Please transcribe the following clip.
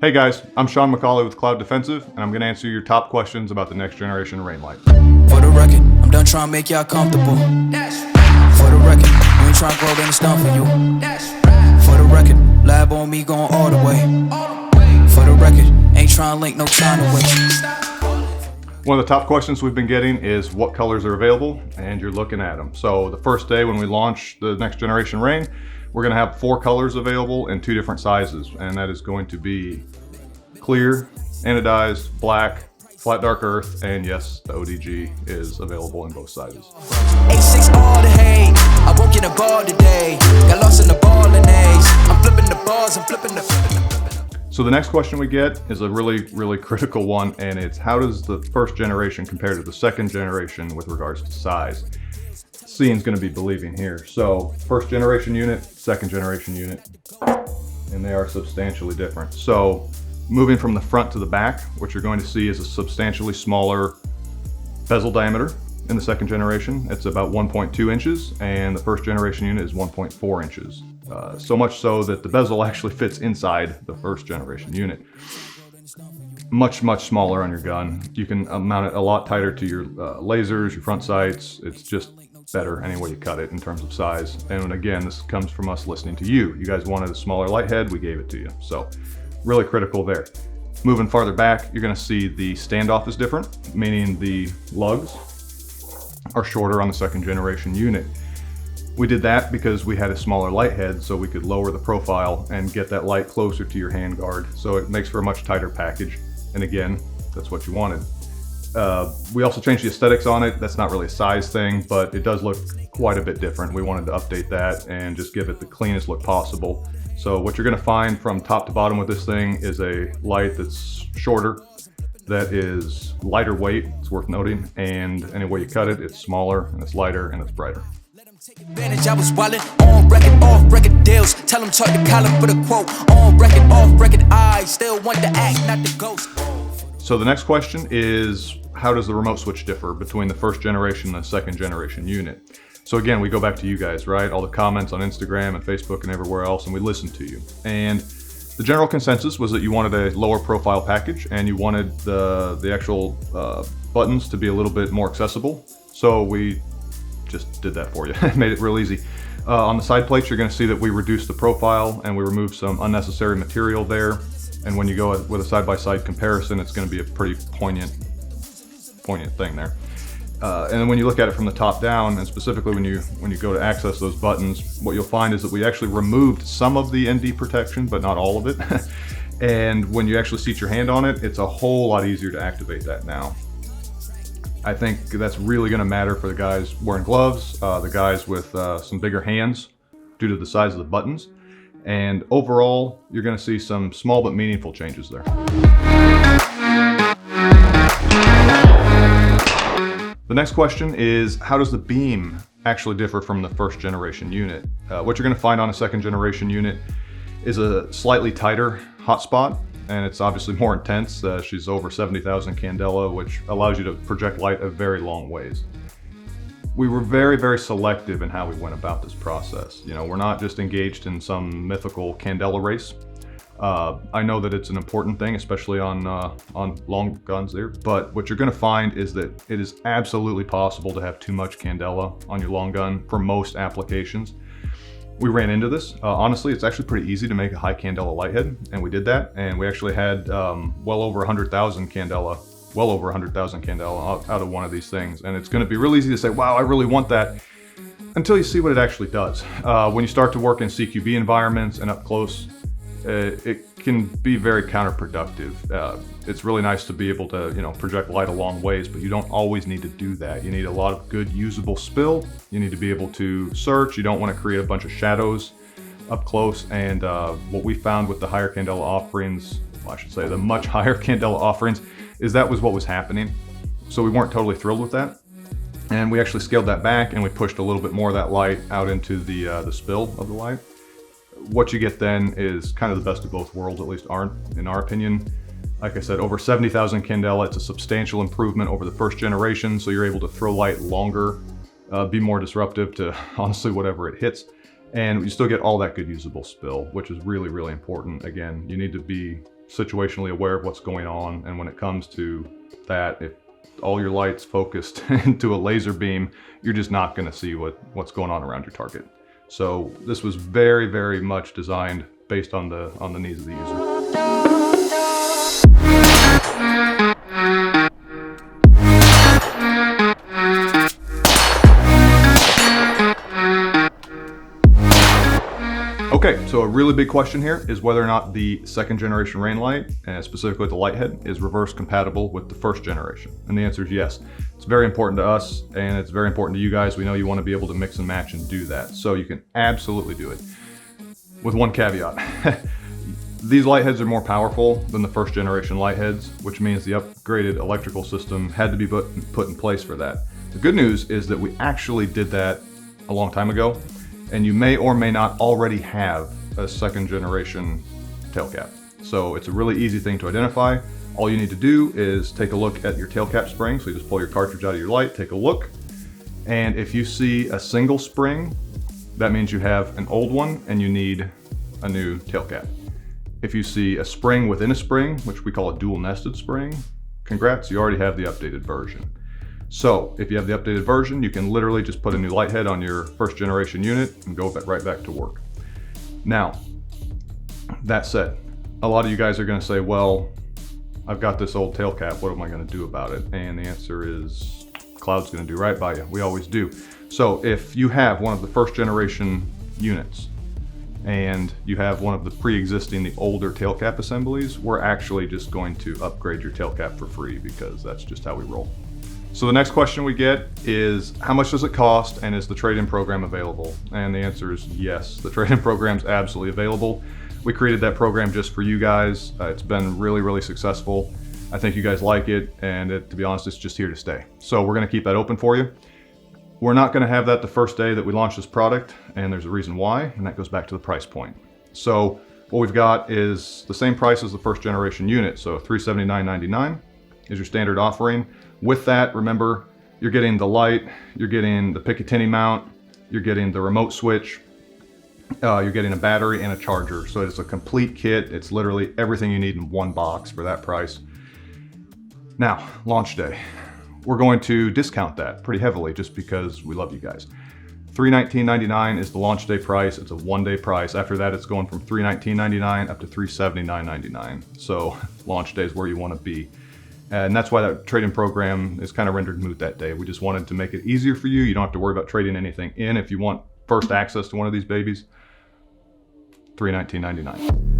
Hey guys, I'm Sean McCauley with Cloud Defensive, and I'm going to answer your top questions about the next generation Rein light. For the record, I'm done trying to make y'all comfortable. For the record, we ain't trying to grow, then it's done for you. For the record, lab on me going all the way. For the record, ain't trying to link, no time to waste. One of the top questions we've been getting is what colors are available, and you're looking at them. So the first day when we launch the next generation Rein, we're going to have 4 colors available in 2 different sizes, and that is going to be clear, anodized, black, flat dark earth, and yes, the ODG is available in both sizes. 86 all the hate, I won't get a ball today. Got lost in the ball and A's. I'm flipping the balls, I'm flipping the. So the next question we get is a really critical one, and it's how does the first generation compare to the second generation with regards to size? Seeing's going to be believing here. So first generation unit, second generation unit, and they are substantially different. So moving from the front to the back, what you're going to see is a substantially smaller bezel diameter in the second generation. It's about 1.2 inches, and the first generation unit is 1.4 inches. So much so that the bezel actually fits inside the first generation unit. Much smaller on your gun. You can mount it a lot tighter to your lasers, your front sights. It's just better any way you cut it in terms of size. And again, this comes from us listening to you. You guys wanted a smaller light head, we gave it to you. So really critical there. Moving farther back, you're going to see the standoff is different, meaning the lugs are shorter on the second generation unit. We did that because we had a smaller light head, so we could lower the profile and get that light closer to your handguard. So it makes for a much tighter package. And again, that's what you wanted. We also changed the aesthetics on it. That's not really a size thing, but it does look quite a bit different. We wanted to update that and just give it the cleanest look possible. So what you're going to find from top to bottom with this thing is a light that's shorter, that is lighter weight, it's worth noting, and any way you cut it, it's smaller and it's lighter and it's brighter. Advantage, I was wildin' on record, off record deals. Tell them talk to Colin for the quote. On record, off record, I still want the act, not the ghost. So the next question is, how does the remote switch differ between the first generation and the second generation unit? So again, we go back to you guys, right? All the comments on Instagram and Facebook and everywhere else, and we listen to you. And the general consensus was that you wanted a lower profile package and you wanted the actual buttons to be a little bit more accessible. So we just did that for you, made it real easy. On the side plates, you're gonna see that we reduced the profile and we removed some unnecessary material there. And when you go with a side-by-side comparison, it's going to be a pretty poignant thing there. And then when you look at it from the top down, and specifically when you go to access those buttons, what you'll find is that we actually removed some of the ND protection, but not all of it. And when you actually seat your hand on it, it's a whole lot easier to activate that now. I think that's really going to matter for the guys wearing gloves, the guys with some bigger hands due to the size of the buttons. And overall, you're going to see some small but meaningful changes there. The next question is, how does the beam actually differ from the first generation unit? What you're going to find on a second generation unit is a slightly tighter hotspot, and it's obviously more intense. She's over 70,000 candela, which allows you to project light a very long ways. We were very selective in how we went about this process. You know, we're not just engaged in some mythical candela race. I know that it's an important thing, especially on long guns there, but what you're gonna find is that it is absolutely possible to have too much candela on your long gun for most applications. We ran into this. Honestly, it's actually pretty easy to make a high candela light head, and we did that, and we actually had well over 100,000 candela out of one of these things. And it's going to be real easy to say, wow, I really want that, until you see what it actually does. When you start to work in CQB environments and up close, it can be very counterproductive. It's really nice to be able to, project light a long ways, but you don't always need to do that. You need a lot of good usable spill. You need to be able to search. You don't want to create a bunch of shadows up close. And what we found with the higher candela offerings, well, I should say the much higher candela offerings, is that was what was happening. So we weren't totally thrilled with that. And we actually scaled that back and we pushed a little bit more of that light out into the spill of the light. What you get then is kind of the best of both worlds, at least in our opinion. Like I said, over 70,000 candela, it's a substantial improvement over the first generation. So you're able to throw light longer, be more disruptive to honestly whatever it hits. And you still get all that good usable spill, which is really, really important. Again, you need to be situationally aware of what's going on. And when it comes to that, if all your light's focused into a laser beam, you're just not going to see what's going on around your target. So this was very, very much designed based on the needs of the user. Okay, so a really big question here is whether or not the second generation Rein light, and specifically the light head, is reverse compatible with the first generation. And the answer is yes. It's very important to us, and it's very important to you guys. We know you want to be able to mix and match and do that. So you can absolutely do it. With one caveat. These light heads are more powerful than the first generation light heads, which means the upgraded electrical system had to be put in place for that. The good news is that we actually did that a long time ago, and you may or may not already have a second generation tail cap. So it's a really easy thing to identify. All you need to do is take a look at your tail cap spring. So you just pull your cartridge out of your light, take a look, and if you see a single spring, that means you have an old one and you need a new tail cap. If you see a spring within a spring, which we call a dual nested spring, congrats, you already have the updated version. So if you have the updated version, you can literally just put a new light head on your first generation unit and go right back to work. Now, that said, a lot of you guys are going to say, well, I've got this old tail cap, what am I going to do about it? And the answer is Cloud's going to do right by you. We always do. So if you have one of the first generation units and you have one of the pre-existing, the older tail cap assemblies, we're actually just going to upgrade your tail cap for free because that's just how we roll. So the next question we get is, how much does it cost and is the trade-in program available? And the answer is yes, the trade-in program is absolutely available. We created that program just for you guys. It's been really, really successful. I think you guys like it, and to be honest, it's just here to stay. So we're gonna keep that open for you. We're not gonna have that the first day that we launch this product, and there's a reason why, and that goes back to the price point. So what we've got is the same price as the first generation unit, so $379.99 is your standard offering. With that, remember, you're getting the light, you're getting the Picatinny mount, you're getting the remote switch, you're getting a battery and a charger. So it's a complete kit. It's literally everything you need in one box for that price. Now, launch day. We're going to discount that pretty heavily just because we love you guys. $319.99 is the launch day price. It's a one-day price. After that, it's going from $319.99 up to $379.99. So launch day is where you want to be. And that's why that trade-in program is kind of rendered moot that day. We just wanted to make it easier for you. You don't have to worry about trading anything in if you want first access to one of these babies. $319.99.